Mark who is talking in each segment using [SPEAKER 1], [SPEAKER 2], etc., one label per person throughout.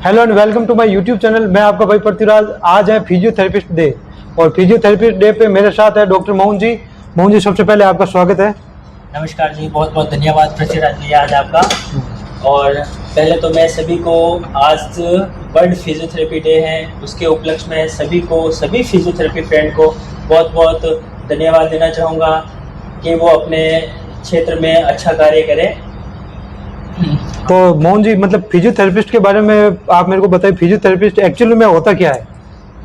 [SPEAKER 1] Hello and welcome to my YouTube channel. मैं आपका भाई पृथ्वीराज। आज है फिजियोथेरेपिस्ट डे और फिजियोथेरेपिस्ट डे पे मेरे साथ है डॉक्टर मोहन जी। मोहन जी, सबसे पहले आपका स्वागत है।
[SPEAKER 2] नमस्कार जी, बहुत बहुत धन्यवाद पृथ्वीराज जी आज आपका। और पहले तो मैं सभी को आज वर्ल्ड फिजियोथेरेपी डे है, उसके उपलक्ष्य में सभी फिजियोथेरेपी फ्रेंड को बहुत बहुत धन्यवाद देना चाहूँगा कि वो अपने क्षेत्र में अच्छा कार्य करें।
[SPEAKER 1] तो मोहन जी, मतलब फिजियोथेरेपिस्ट के बारे में आप मेरे को बताइए, फिजियोथेरेपिस्ट एक्चुअली में होता क्या है?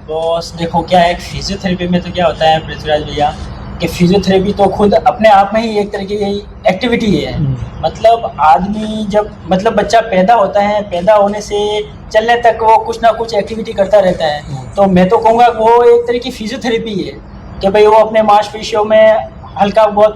[SPEAKER 2] तो देखो क्या है, फिजियोथेरेपी में तो क्या होता है पृथ्वीराज भैया कि फिजियोथेरेपी तो खुद अपने आप में ही एक तरीके की एक्टिविटी है। मतलब आदमी जब बच्चा पैदा होता है, पैदा होने से चलने तक वो कुछ ना कुछ एक्टिविटी करता रहता है। तो मैं तो कहूँगा वो एक तरह की फिजियोथेरेपी है कि भाई वो अपने मांसपेशियों में हल्का बहुत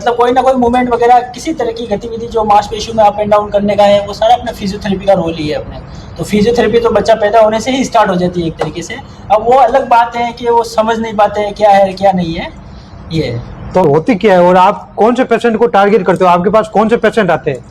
[SPEAKER 2] कोई ना कोई मूवमेंट वगैरह, किसी तरह की गतिविधि जो मांसपेशियों में अप एंड डाउन करने का है, वो सारा अपना फिजियोथेरेपी का रोल ही है अपने। तो फिजियोथेरेपी तो बच्चा पैदा होने से ही स्टार्ट हो जाती है एक तरीके से। अब वो अलग बात है कि वो समझ नहीं पाते हैं क्या है क्या नहीं है। ये
[SPEAKER 1] तो होती क्या है और आप कौन से पेशेंट को टारगेट करते हो? आपके पास कौन से पेशेंट आते हैं?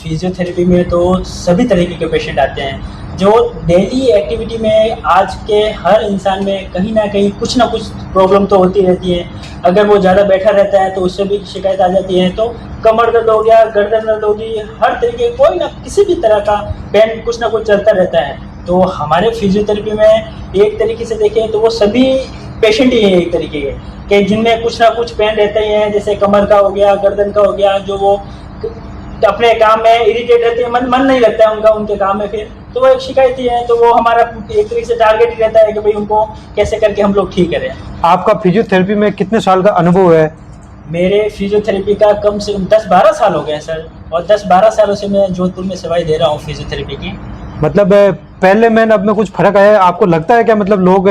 [SPEAKER 2] फिजियोथेरेपी में तो सभी तरीके के पेशेंट आते हैं जो डेली एक्टिविटी में आज के हर इंसान में कहीं ना कहीं कुछ ना कुछ प्रॉब्लम तो होती रहती है। अगर वो ज़्यादा बैठा रहता है तो उससे भी शिकायत आ जाती है। तो कमर दर्द हो गया, गर्दन दर्द होगी, हर तरीके कोई ना किसी भी तरह का पेन कुछ ना कुछ चलता रहता है। तो हमारे फिजियोथेरेपी में एक तरीके से देखें तो वो सभी पेशेंट ही हैं एक तरीके के जिनमें कुछ ना कुछ पेन रहते ही हैं, जैसे कमर का हो गया, गर्दन का हो गया, जो वो अपने काम में इरिटेट रहते हैं, मन नहीं लगता है उनका उनके काम में। फिर तो वो एक शिकायत ही है। तो वो हमारा एक तरीके से टारगेट ही रहता है कि भाई उनको कैसे करके हम लोग ठीक करें।
[SPEAKER 1] आपका फिजियोथेरेपी में कितने साल का अनुभव है?
[SPEAKER 2] मेरे फिजियोथेरेपी का कम से कम 10-12 साल हो गए हैं सर, और 10-12 सालों से मैं जोधपुर में सेवाएं दे रहा हूँ फिजियोथेरेपी की।
[SPEAKER 1] मतलब पहले में अब में कुछ फर्क आया है? आपको लगता है क्या मतलब लोग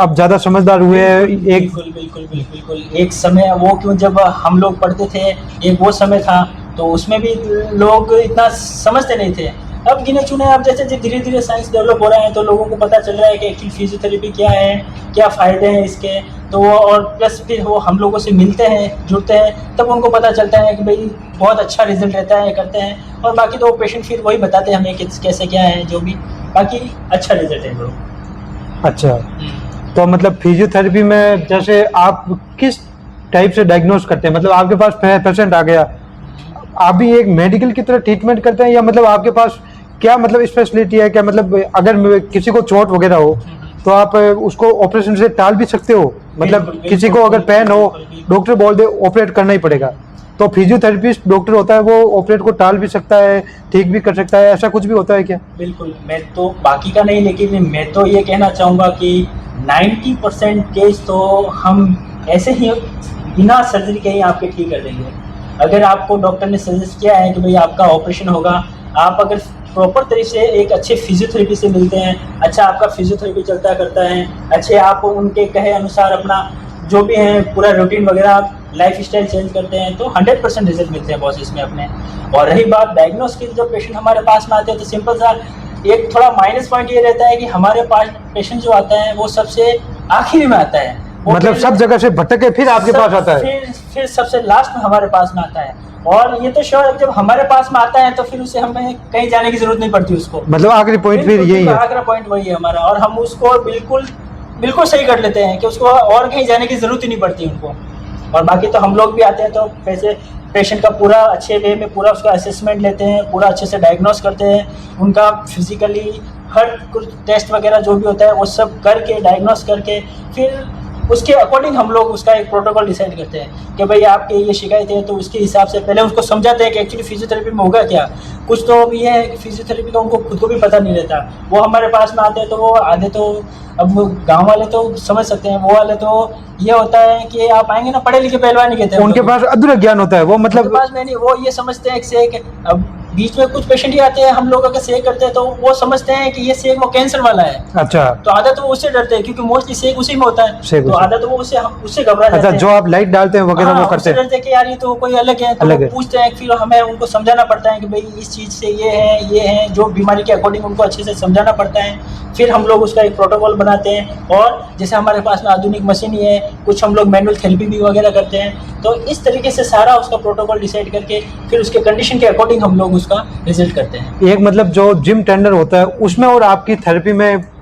[SPEAKER 1] अब ज्यादा समझदार हुए हैं?
[SPEAKER 2] बिल्कुल बिल्कुल बिल्कुल बिल्कुल। एक समय वो क्यों जब हम लोग पढ़ते थे, एक वो समय था तो उसमें भी लोग इतना समझते नहीं थे। अब गिने चुने, अब जैसे धीरे धीरे साइंस डेवलप हो रहा है तो लोगों को पता चल रहा है कि एक्चुअली फिजियोथेरेपी क्या है, क्या फ़ायदे हैं इसके। तो वो और प्लस फिर वो हम लोगों से मिलते हैं, जुड़ते हैं, तब उनको पता चलता है कि भाई बहुत अच्छा रिजल्ट रहता है, करते हैं। और बाकी तो पेशेंट फिर वही बताते हैं हमें कि कैसे क्या है, जो भी बाकी अच्छा रिजल्ट है लोग।
[SPEAKER 1] अच्छा, तो मतलब फिजियोथेरेपी में जैसे आप किस टाइप से डायग्नोस करते हैं? मतलब आपके पास पेशेंट आ गया, आप भी एक मेडिकल की तरह ट्रीटमेंट करते हैं या मतलब आपके पास क्या मतलब स्पेशलिटी है? क्या मतलब अगर किसी को चोट वगैरह हो तो आप उसको ऑपरेशन से टाल भी सकते हो? मतलब किसी को अगर पेन हो, डॉक्टर बोल दे ऑपरेट करना ही पड़ेगा, तो फिजियोथेरेपिस्ट डॉक्टर होता है वो ऑपरेट को टाल भी सकता है, ठीक भी कर सकता है, ऐसा कुछ भी होता है क्या?
[SPEAKER 2] बिल्कुल। मैं तो बाकी का नहीं, लेकिन मैं तो ये कहना चाहूँगा कि 90% केस तो हम ऐसे ही बिना सर्जरी के ही आपके ठीक कर देंगे। अगर आपको डॉक्टर ने सजेस्ट किया है कि भाई आपका ऑपरेशन होगा, आप अगर प्रॉपर तरीके से एक अच्छे फिजियोथेरेपी से मिलते हैं, अच्छा आपका फिजियोथेरेपी चलता करता है, अच्छे आप उनके कहे अनुसार अपना जो भी है पूरा रूटीन वगैरह लाइफ स्टाइल चेंज करते हैं, तो 100% रिजल्ट मिलते हैं बॉस इसमें अपने। और रही बात डायग्नोस की, जब पेशेंट हमारे पास में आते हैं तो सिंपल सा एक थोड़ा माइनस पॉइंट ये रहता है कि हमारे पास पेशेंट जो आता है वो सबसे आखिरी में आता है।
[SPEAKER 1] मतलब सब जगह से भटक के फिर आपके पास आता है?
[SPEAKER 2] फिर सबसे लास्ट में हमारे पास में आता है। और ये तो श्योर, जब हमारे पास में आता है तो फिर उसे हमें कहीं जाने की जरूरत नहीं पड़ती उसको।
[SPEAKER 1] मतलब आखिरी पॉइंट फिर यही है?
[SPEAKER 2] आखिरी पॉइंट वही है हमारा, और हम उसको बिल्कुल बिल्कुल सही कर लेते हैं कि उसको और कहीं जाने की जरूरत ही नहीं पड़ती उनको। और बाकी तो हम लोग भी आते हैं तो वैसे पेशेंट का पूरा अच्छे वे में पूरा उसका असेसमेंट लेते हैं, पूरा अच्छे से डायग्नोस करते हैं, उनका फिजिकली हर कुछ टेस्ट वगैरह जो भी होता है वो सब करके डायग्नोस करके फिर उसके अकॉर्डिंग हम लोग उसका एक प्रोटोकॉल डिसाइड करते हैं कि भाई आपके ये शिकायत है, तो उसके हिसाब से पहले उसको समझाते हैं कि एक्चुअली फिजियोथेरेपी में होगा क्या। कुछ तो ये है कि फिजियोथेरेपी का उनको खुद को भी पता नहीं रहता, वो हमारे पास में आते हैं तो वो आधे तो अब गांव वाले तो समझ सकते हैं, वो वाले तो ये होता है कि आप आएंगे ना पढ़े लिखे पहलवान नहीं कहते,
[SPEAKER 1] उनके पास अधूरा ज्ञान होता है वो, मतलब
[SPEAKER 2] पास में नहीं, वो ये समझते हैं कि अब बीच में कुछ पेशेंट ही आते हैं, हम लोग अगर सेक करते हैं तो वो समझते हैं कि ये सेक वो कैंसर वाला है।
[SPEAKER 1] अच्छा,
[SPEAKER 2] तो आधा तो वो उससे डरते हैं क्योंकि मोस्टली सेक उसी में होता है, तो आधा तो वो उससे घबरा जाते हैं।
[SPEAKER 1] अच्छा, जो आप लाइट डालते हैं वगैरह वो करते हैं?
[SPEAKER 2] डरते हैं कि यार ये तो कोई अलग है, तो वो पूछते हैं, फिर हमें उनको समझाना पड़ता है कि भाई इस चीज़ से ये है, जो बीमारी के अकॉर्डिंग उनको अच्छे से समझाना पड़ता है। फिर हम लोग उसका एक प्रोटोकॉल बनाते हैं, और जैसे हमारे पास में आधुनिक मशीन ही है, कुछ हम लोग मैनुअल थेरेपी भी वगैरह करते हैं। तो इस तरीके से सारा उसका प्रोटोकॉल डिसाइड करके फिर उसके कंडीशन के अकॉर्डिंग हम लोग उसका रिजल्ट करते हैं।
[SPEAKER 1] एक मतलब जो जिम ट्रेनर होता है उसमें और आपकी थेरेपी में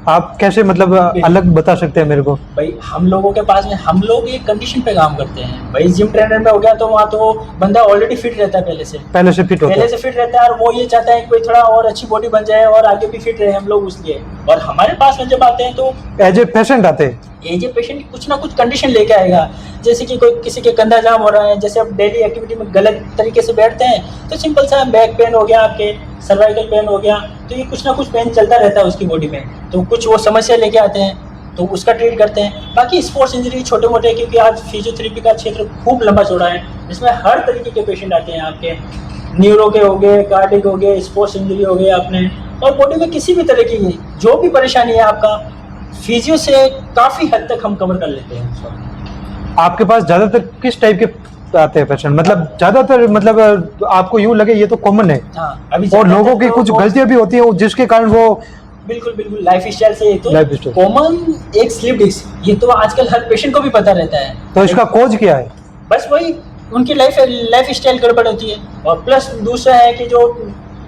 [SPEAKER 1] आप कैसे मतलब अलग बता सकते हैं मेरे को?
[SPEAKER 2] भाई हम लोगों के पास में हम लोग एक कंडीशन पे काम करते हैं। भाई जिम ट्रेनर में हो गया तो वहाँ तो बंदा ऑलरेडी फिट रहता है, पहले से
[SPEAKER 1] फिट होता
[SPEAKER 2] पहले
[SPEAKER 1] है।
[SPEAKER 2] से फिट रहता है और वो ये चाहता है कि कोई थोड़ा और अच्छी बॉडी बन जाए और आगे भी फिट रहे हम लोग उसलिए। और हमारे पास में जब आते हैं तो
[SPEAKER 1] एज ए पेशेंट आते हैं,
[SPEAKER 2] ये पेशेंट कुछ ना कुछ कंडीशन लेके आएगा, जैसे कि कोई किसी के कंधा जाम हो रहा है, जैसे आप डेली एक्टिविटी में गलत तरीके से बैठते हैं तो सिंपल सा बैक पेन हो गया, आपके सर्वाइकल पेन हो गया, तो ये कुछ ना कुछ पेन चलता रहता है उसकी बॉडी में, तो कुछ वो समस्या लेके आते हैं तो उसका ट्रीट करते हैं। बाकी स्पोर्ट्स इंजरी छोटे मोटे, क्योंकि आज फिजियोथेरेपी का क्षेत्र खूब लंबा चौड़ा है, इसमें हर तरीके के पेशेंट आते हैं। आपके न्यूरो के हो गए, कार्डिक हो गए, स्पोर्ट्स इंजरी हो गए आपने, और बॉडी में किसी भी तरह की जो भी परेशानी है आपका फिजियो से काफ़ी हद तक हम कवर कर लेते हैं उसको।
[SPEAKER 1] आपके पास ज्यादातर किस टाइप के आते हैं पेशेंट? मतलब ज्यादातर मतलब आपको यूं लगे ये तो कॉमन है,
[SPEAKER 2] हाँ, अभी
[SPEAKER 1] और लोगों की कुछ गलतियां भी होती हैं जिसके कारण वो
[SPEAKER 2] बिल्कुल बिल्कुल लाइफ स्टाइल से तो
[SPEAKER 1] Lifestyle।
[SPEAKER 2] कॉमन एक स्लिप डिस्क, ये तो आजकल हर पेशेंट को भी पता रहता है।
[SPEAKER 1] तो इसका कोज क्या है?
[SPEAKER 2] बस वही उनकी लाइफ स्टाइल गड़बड़ होती है, और प्लस दूसरा है कि जो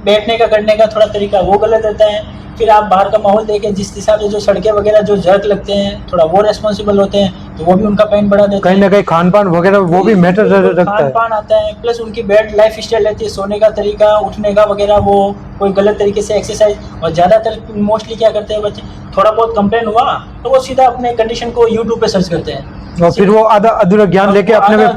[SPEAKER 2] बैठने का करने का थोड़ा तरीका वो गलत रहता है। फिर आप बाहर का माहौल देखें, जिस हिसाब से जो सड़कें वगैरह जो जर्क लगते हैं थोड़ा वो रेस्पॉन्सिबल होते हैं, तो वो भी उनका पेन बढ़ा देते हैं।
[SPEAKER 1] कहीं ना कहीं खान पान वगैरह वो भी मैटर रखता
[SPEAKER 2] खान
[SPEAKER 1] है।
[SPEAKER 2] पान आता है, प्लस उनकी बेड लाइफ स्टाइल रहती है, सोने का तरीका, उठने का वगैरह, वो कोई गलत तरीके से एक्सरसाइज। और ज़्यादातर मोस्टली क्या करते हैं बच्चे, थोड़ा बहुत कंप्लेन हुआ तो वो सीधा अपने कंडीशन को यूट्यूब पे सर्च करते हैं,
[SPEAKER 1] और फिर वो आधा अधूरा ज्ञान लेके अपने में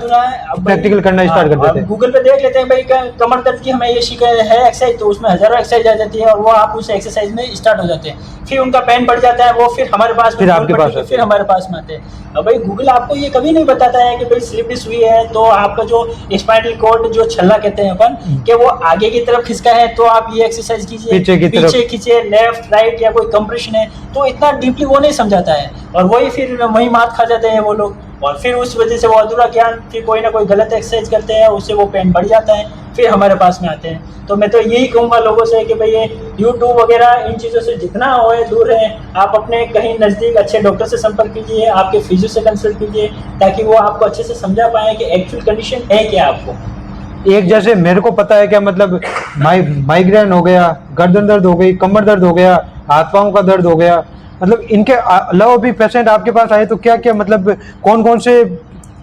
[SPEAKER 1] प्रैक्टिकल करना स्टार्ट कर देते हैं।
[SPEAKER 2] गूगल पे देख लेते हैं भाई कमर दर्द की हमें ये शिकायत है एक्सरसाइज, तो उसमें हजारों एक्सरसाइज आ जाती है और वो आप उस एक्सरसाइज में स्टार्ट हो जाते हैं। फिर उनका पेन बढ़ जाता है, वो फिर हमारे पास
[SPEAKER 1] फिर आपके पास आते हैं।
[SPEAKER 2] फिर हमारे पास में आते हैं। अब भाई गूगल आपको ये कभी नहीं बताता है कि भाई स्लिप डिस्क हुई है तो आपका जो स्पाइनल कॉर्ड जो छल्ला कहते हैं अपन कि वो आगे की तरफ खिसका है तो आप ये एक्सरसाइज कीजिए, पीछे खींचे, लेफ्ट राइट या कोई कंप्रेशन है, तो इतना डीपली वो नहीं समझाता है। और वही फिर वही मात खा जाते हैं वो लोग, और फिर उस वजह से वो अधूरा ज्ञान, फिर कोई ना कोई गलत एक्सरसाइज करते हैं, उससे वो पेन बढ़ जाता है, फिर हमारे पास में आते हैं। तो मैं तो यही कहूँगा लोगों से कि भाई ये यूट्यूब वगैरह इन चीज़ों से जितना हो दूर रहें, आप अपने कहीं नज़दीक अच्छे डॉक्टर से संपर्क कीजिए, आपके फिजियो से कंसल्ट कीजिए, ताकि वो आपको अच्छे से समझा पाए कि एक्चुअल कंडीशन है क्या आपको।
[SPEAKER 1] एक जैसे मेरे को पता है क्या, मतलब माइग्रेन हो गया, गर्दन दर्द हो गई, कमर दर्द हो गया, हाथ पाँव का दर्द हो गया, मतलब इनके अलावा भी पेशेंट आपके पास आए तो क्या क्या मतलब कौन कौन से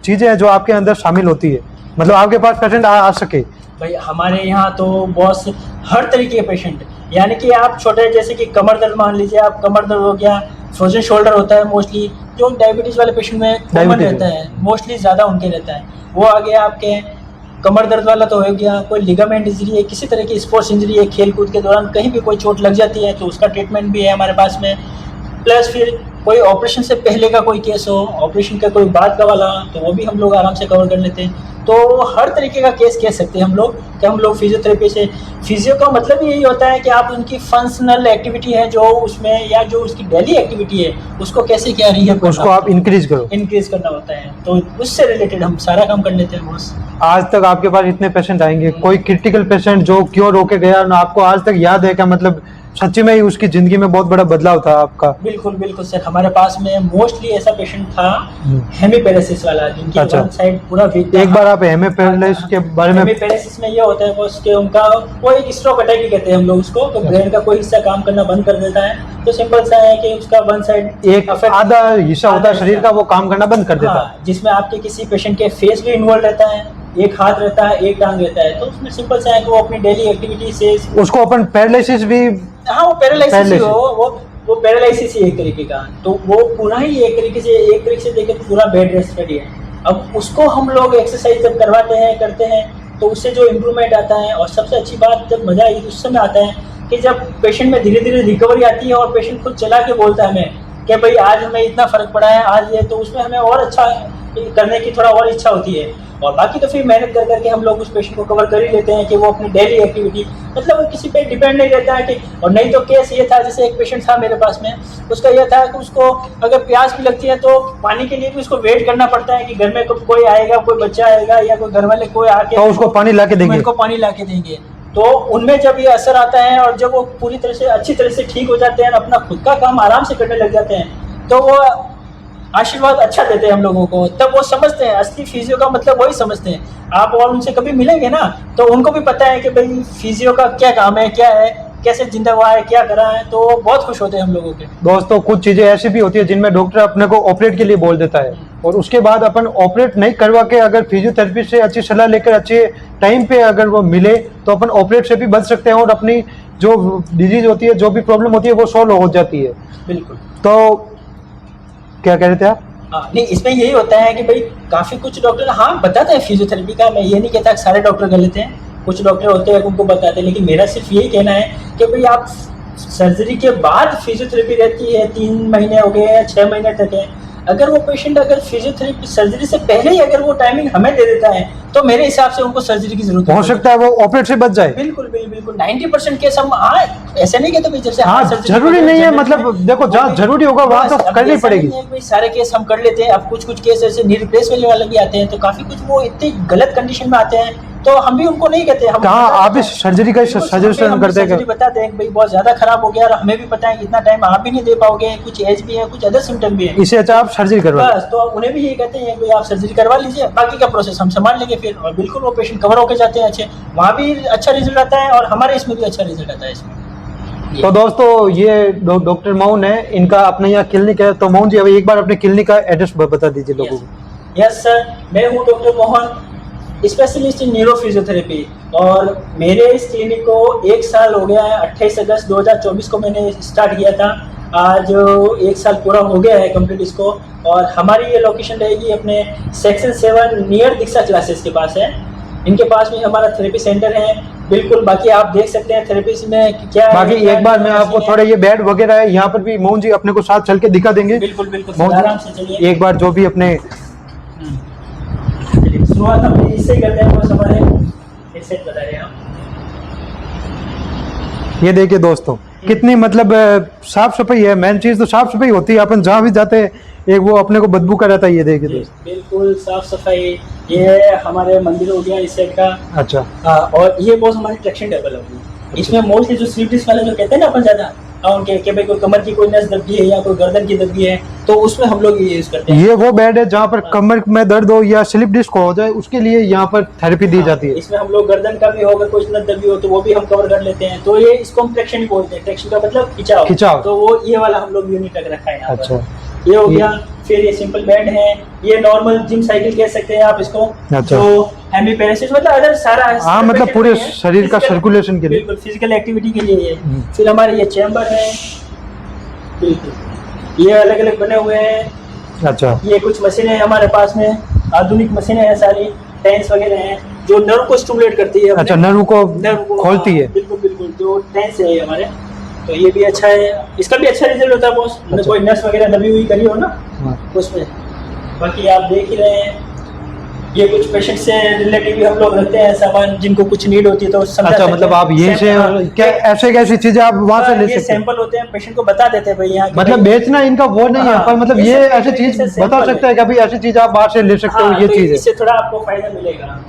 [SPEAKER 1] चीजें हैं जो आपके अंदर शामिल होती है, मतलब आपके पास पेशेंट आ सके?
[SPEAKER 2] भाई हमारे यहाँ तो बॉस हर तरीके के पेशेंट, यानी कि आप छोटे जैसे कि कमर दर्द मान लीजिए, आप कमर दर्द हो गया, फ्रोजन शोल्डर होता है मोस्टली, जो डायबिटीज़ वाले पेशेंट में कॉमन रहता है, मोस्टली ज़्यादा उनके रहता है, वो आ गया आपके कमर दर्द वाला तो हो गया। कोई लिगामेंट इंजरी है, किसी तरह की स्पोर्ट्स इंजरी है, खेल कूद के दौरान कहीं भी कोई चोट लग जाती है तो उसका ट्रीटमेंट भी है हमारे पास में। प्लस फिर कोई ऑपरेशन से पहले का कोई केस हो, ऑपरेशन का कोई बाद का वाला, तो वो भी हम लोग आराम से कवर कर लेते हैं। तो हर तरीके का केस कह सकते हैं हम लोग कि हम लोग फिजियोथेरेपी से, फिजियो का मतलब यही होता है कि आप उनकी फंक्शनल एक्टिविटी है जो उसमें, या जो उसकी डेली एक्टिविटी है उसको कैसे क्या रही है
[SPEAKER 1] उसको आप इंक्रीज
[SPEAKER 2] करना होता है, तो उससे रिलेटेड हम सारा काम कर लेते हैं बॉस।
[SPEAKER 1] आज तक आपके पास इतने पेशेंट आएंगे, कोई क्रिटिकल पेशेंट जो क्योर होके गया ना, आपको आज तक याद है क्या, मतलब सच्ची में ही उसकी जिंदगी में बहुत बड़ा बदलाव था आपका?
[SPEAKER 2] बिल्कुल बिल्कुल सर, हमारे पास में मोस्टली ऐसा पेशेंट था हेमीपैरेसिस वाला, जिनकी वन साइड पूरा वीक।
[SPEAKER 1] एक बार आप हेमीपैरेसिस के बारे में।
[SPEAKER 2] हेमीपैरेसिस में ये होता है बॉस कि उनका कोई स्ट्रोक अटैक ही कहते हैं हम लोग उसको, तो ब्रेन का कोई हिस्सा काम करना बंद कर देता है। तो सिंपल सा है कि उसका वन साइड
[SPEAKER 1] एक आधा हिस्सा होता है शरीर का, वो काम करना बंद कर देता है,
[SPEAKER 2] जिसमें आपके किसी पेशेंट के फेस भी इन्वॉल्व रहता है, एक हाथ रहता है, एक टांग रहता है, तो उसमें सिंपल सा है कि वो अपनी डेली एक्टिविटी से उसको
[SPEAKER 1] अपन पैरालिसिस भी,
[SPEAKER 2] हाँ वो पैरालिसिस ही हो, वो पैरालिसिस ही एक तरीके का, तो वो पूरा ही एक तरीके से देखें तो पूरा बेड रेस्ट स्टडी है। अब उसको हम लोग एक्सरसाइज जब करवाते हैं करते हैं तो उससे जो इम्प्रूवमेंट आता है, और सबसे अच्छी बात जब मजा उस समय आता है कि जब पेशेंट में धीरे धीरे रिकवरी आती है और पेशेंट खुद चला के बोलता है हमें कि भाई आज हमें इतना फर्क पड़ा है आज ये, तो उसमें हमें और अच्छा करने की थोड़ा और इच्छा होती है। और बाकी तो फिर मेहनत कर करके हम लोग उस पेशेंट को कवर कर ही लेते हैं कि वो अपनी डेली एक्टिविटी, मतलब वो किसी पे डिपेंड नहीं रहता है कि, और नहीं तो केस ये था, जैसे एक पेशेंट था मेरे पास में, उसका यह था कि उसको अगर प्यास भी लगती है तो पानी के लिए भी उसको वेट करना पड़ता है कि घर में कोई आएगा, कोई बच्चा आएगा या कोई घर वाले कोई आके
[SPEAKER 1] तो उसको पानी ला के देंगे,
[SPEAKER 2] उनको पानी ला के देंगे। तो उनमें जब ये असर आता है और जब वो पूरी तरह से अच्छी तरह से ठीक हो जाते हैं, अपना खुद का काम आराम से करने लग जाते हैं, तो वो आशीर्वाद अच्छा देते हैं हम लोगों को, तब वो समझते हैं असली फिजियो का मतलब वही समझते हैं। आप और उनसे कभी मिलेंगे ना तो उनको भी पता है कि भाई फिजियो का क्या काम है, क्या है, कैसे जिंदा हुआ है, क्या करा है, तो बहुत खुश होते हैं हम लोगों के।
[SPEAKER 1] दोस्तों कुछ चीजें ऐसी भी होती है जिनमें डॉक्टर अपने को ऑपरेट के लिए बोल देता है, और उसके बाद अपन ऑपरेट नहीं करवा के अगर फिजियोथेरेपी से अच्छी सलाह लेकर अच्छे टाइम पे अगर वो मिले तो अपन ऑपरेट से भी बच सकते हैं और अपनी जो डिजीज होती है, जो भी प्रॉब्लम होती है, वो सॉल्व हो जाती है।
[SPEAKER 2] बिल्कुल।
[SPEAKER 1] तो क्या कह रहे थे आप?
[SPEAKER 2] हाँ, नहीं, इसमें यही होता है कि भाई काफ़ी कुछ डॉक्टर हाँ बताते हैं फिजियोथेरेपी का, मैं ये नहीं कहता कि सारे डॉक्टर गलत हैं, कुछ डॉक्टर होते हैं उनको बताते हैं, लेकिन मेरा सिर्फ यही कहना है कि भाई आप सर्जरी के बाद फिजियोथेरेपी रहती है, 3 महीने हो गए हैं, 6 महीने तक है, अगर वो पेशेंट अगर फिजियोथेरेपी सर्जरी से पहले ही अगर वो टाइमिंग हमें दे देता है तो मेरे हिसाब से उनको सर्जरी की जरूरत
[SPEAKER 1] हो सकता है वो ऑपरेट से बच जाए।
[SPEAKER 2] बिल्कुल बिल्कुल 90% केस हम ऐसे नहीं कहते जैसे
[SPEAKER 1] हाँ, जरूरी नहीं है, मतलब देखो जहाँ जरूरी होगा वहाँ तो करनी पड़ेगी।
[SPEAKER 2] भाई सारे केस हम कर लेते हैं, अब कुछ केस ऐसे नी रिप्लेस वाले भी आते हैं, तो काफी कुछ वो इतनी गलत कंडीशन में आते हैं तो हम भी उनको नहीं कहते। हम
[SPEAKER 1] कहाँ आप इस सर्जरी का सजेशन करते हैं?
[SPEAKER 2] बताते हैं भाई बहुत ज्यादा खराब हो गया और हमें भी पता है इतना टाइम आप भी नहीं दे पाओगे, कुछ एज भी है, कुछ अदर सिम्टम भी है,
[SPEAKER 1] इसे अच्छा आप सर्जरी करवा
[SPEAKER 2] बस। तो उन्हें भी ये कहते हैं भाई आप सर्जरी करवा लीजिए, बाकी का प्रोसेस हम संभाल लेंगे फिर, और बिल्कुल वो पेशेंट कवर होकर जाते हैं अच्छे, वहाँ भी अच्छा रिजल्ट आता है और हमारे इसमें भी अच्छा रिजल्ट आता है इसमें।
[SPEAKER 1] तो दोस्तों ये डॉक्टर मोहन है, इनका अपने यहाँ क्लिनिक है। तो मोहन जी अभी एक बार अपने क्लिनिक का एड्रेस बता दीजिए लोगों को।
[SPEAKER 2] यस सर, मैं हूँ doctor Mohan, specialist in neuro physiotherapy, और मेरे इस क्लिनिक को 1 साल हो गया है। 28 अगस्त 2024 को मैंने स्टार्ट किया था, आज 1 साल पूरा हो गया है कंप्लीट इसको। और हमारी ये लोकेशन रहेगी अपने सेक्शन 7 नियर दीक्षा क्लासेस के पास है, इनके पास में हमारा थेरेपी सेंटर है। बिल्कुल, बाकी आप देख सकते हैं थेरेपी में क्या है।
[SPEAKER 1] बाकी एक बार मैं आपको थोड़ा ये बेड वगैरह है यहाँ पर भी मोहन जी अपने को साथ चल के दिखा देंगे।
[SPEAKER 2] बिल्कुल आराम से चलिए।
[SPEAKER 1] एक बार जो भी अपने
[SPEAKER 2] शुरुआत हम इससे करते हैं, बस हमारे इससे बता रहे हैं हम।
[SPEAKER 1] ये देखिए दोस्तों कितनी मतलब साफ सफाई है, मेन चीज तो साफ सफाई होती है। अपन जहाँ भी जाते हैं एक वो अपने को बदबू का रहता है। ये देखिए दोस्तों
[SPEAKER 2] बिल्कुल साफ सफाई, ये हमारे मंदिर हो गया इस साइड का।
[SPEAKER 1] अच्छा।
[SPEAKER 2] और ये बहुत हमारी ट्रैक्शन टेबल होगी। इसमें मोस्टली जो स्लीप डिस्क वाले जो कहते हैं ना अपन ज्यादा उनके कि भाई कोई कमर की कोई नस दबी है या कोई गर्दन की दबी है, तो उसमें हम लोग ये यूज करते हैं।
[SPEAKER 1] ये वो बेड है जहाँ पर कमर में दर्द हो या स्लिप डिस्क हो जाए उसके लिए यहाँ पर थेरेपी दी जाती है।
[SPEAKER 2] इसमें हम लोग गर्दन का भी होगा, कोई नस दबी हो तो वो भी हम कवर कर लेते हैं। तो ये इसको हम ट्रैक्शन बोलते हैं, ट्रैक्शन का मतलब खिंचाव। तो वो ये वाला हम लोग यूनिट रखा है यहाँ पर।
[SPEAKER 1] अच्छा,
[SPEAKER 2] ये हो गया। फिर ये सिंपल बेड है, ये नॉर्मल जिम साइकिल कह सकते हैं आप इसको।
[SPEAKER 1] अच्छा।
[SPEAKER 2] जो हेमीपेरेसिस मतलब अदर सारा
[SPEAKER 1] हाँ, मतलब पूरे शरीर का सर्कुलेशन के लिए,
[SPEAKER 2] बिल्कुल फिजिकल एक्टिविटी के लिए ये। फिर हमारे ये चैम्बर है, बिल्कुल ये अलग अलग बने हुए हैं।
[SPEAKER 1] अच्छा।
[SPEAKER 2] ये कुछ मशीनें हमारे पास में, आधुनिक मशीनें हैं सारी, टेंस वगैरह हैं जो नर्व को स्टिमुलेट करती है।
[SPEAKER 1] अच्छा, नर्व को खोलती है।
[SPEAKER 2] बिल्कुल जो टेंस है हमारे, तो ये भी अच्छा है, इसका भी अच्छा रिजल्ट होता है बॉस। अच्छा। कोई नस वगैरह दबी हुई करी हो ना उसमें। बाकी आप देख ही रहे हैं, ये कुछ पेशेंट से रिलेटिव भी हम लोग रखते हैं सामान, जिनको कुछ नीड होती है तो
[SPEAKER 1] अच्छा, मतलब आप ये से क्या ऐसे कैसी चीजें आप वहाँ से ले सकते हैं?
[SPEAKER 2] सैंपल होते हैं, पेशेंट को बता देते हैं भाई यहाँ
[SPEAKER 1] मतलब बेचना इनका वो नहीं है, पर मतलब ये ऐसी चीज बता सकता है कि अभी ऐसी चीज आप बाहर से ले सकते हो। ये चीज है,
[SPEAKER 2] इससे थोड़ा आपको फायदा मिलेगा।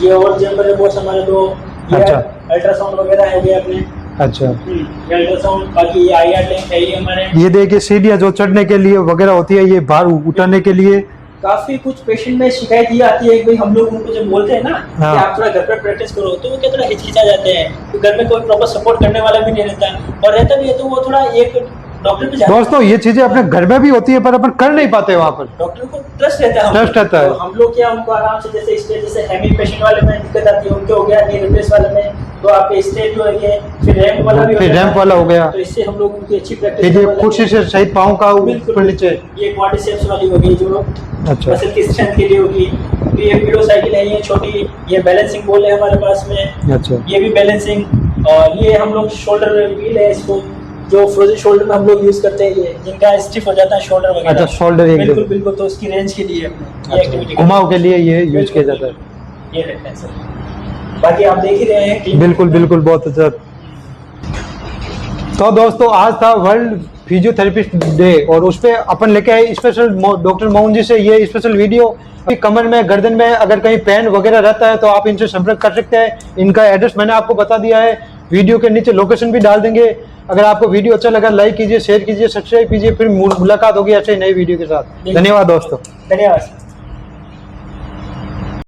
[SPEAKER 2] ये और चैम्बर है बहुत हमारे दो। अच्छा। अल्ट्रासाउंड वगैरह है अपने। अच्छा। अल्ट्रासाउंड, बाकी ये आईआर लैंप है ये हमारे। ये
[SPEAKER 1] देखिए सीढ़ियाँ जो चढ़ने के लिए वगैरह होती है, ये भार उठाने के लिए।
[SPEAKER 2] काफी कुछ पेशेंट में शिकायत ये आती है कि भाई हम लोग उनको जब बोलते हैं ना कि आप थोड़ा घर पर प्रैक्टिस करो, तो वो क्या थोड़ा हिचकिचा जाते हैं, तो घर में कोई प्रॉपर सपोर्ट करने वाला भी नहीं रहता, और रहता भी है तो वो थोड़ा एक डॉक्टर पे जाते हैं।
[SPEAKER 1] दोस्तों ये चीजें अपने घर में भी होती है पर अपन कर नहीं पाते, वहाँ पर
[SPEAKER 2] डॉक्टर को ट्रस्ट रहता है,
[SPEAKER 1] ट्रस्ट रहता है।
[SPEAKER 2] तो हम लोग क्या उनको आराम से, जैसे स्टेज जैसे हेमी पेशेंट वाले में दिक्कत आती है उनके हो गया, नी रिप्लेस वाले में तो आपके स्टेज जो है, फिर रैंप वाला भी,
[SPEAKER 1] फिर रैंप वाला हो गया,
[SPEAKER 2] तो इससे हम लोग उनकी अच्छी प्रैक्टिस।
[SPEAKER 1] ये कुर्सी से सही पाँव का ऊपर नीचे,
[SPEAKER 2] ये क्वाड्रिसेप्स वाली होगी जो
[SPEAKER 1] अच्छा
[SPEAKER 2] मसल की स्ट्रेंथ के लिए होगी। तो ये पीडो साइकिल है, ये छोटी, ये बैलेंसिंग बॉल है हमारे पास में। अच्छा। ये भी बैलेंसिंग, और ये हम लोग शोल्डर व्हील है, इसको जो फ्रोजन शोल्डर में हम लोग यूज करते हैं, ये जिनका स्टिफ हो जाता है शोल्डर वगैरह।
[SPEAKER 1] अच्छा, शोल्डर
[SPEAKER 2] बिल्कुल, तो उसकी रेंज के लिए ये एक्टिविटी
[SPEAKER 1] घुमाव के लिए ये यूज किया जाता है।
[SPEAKER 2] ये रखते हैं सर। बाकी आप देख ही रहे हैं।
[SPEAKER 1] बिल्कुल बहुत अच्छा। तो दोस्तों आज था वर्ल्ड फिजियोथेरेपिस्ट डे, और उस पर अपन लेके आए स्पेशल डॉक्टर मोहन जी से ये स्पेशल वीडियो। कमर में, गर्दन में अगर कहीं पेन वगैरह रहता है तो आप इनसे संपर्क कर सकते हैं। इनका एड्रेस मैंने आपको बता दिया है, वीडियो के नीचे लोकेशन भी डाल देंगे। अगर आपको वीडियो अच्छा लगा लाइक कीजिए, शेयर कीजिए, सब्सक्राइब कीजिए। फिर मुलाकात होगी ऐसे नई वीडियो के साथ। धन्यवाद दोस्तों।
[SPEAKER 2] धन्यवाद।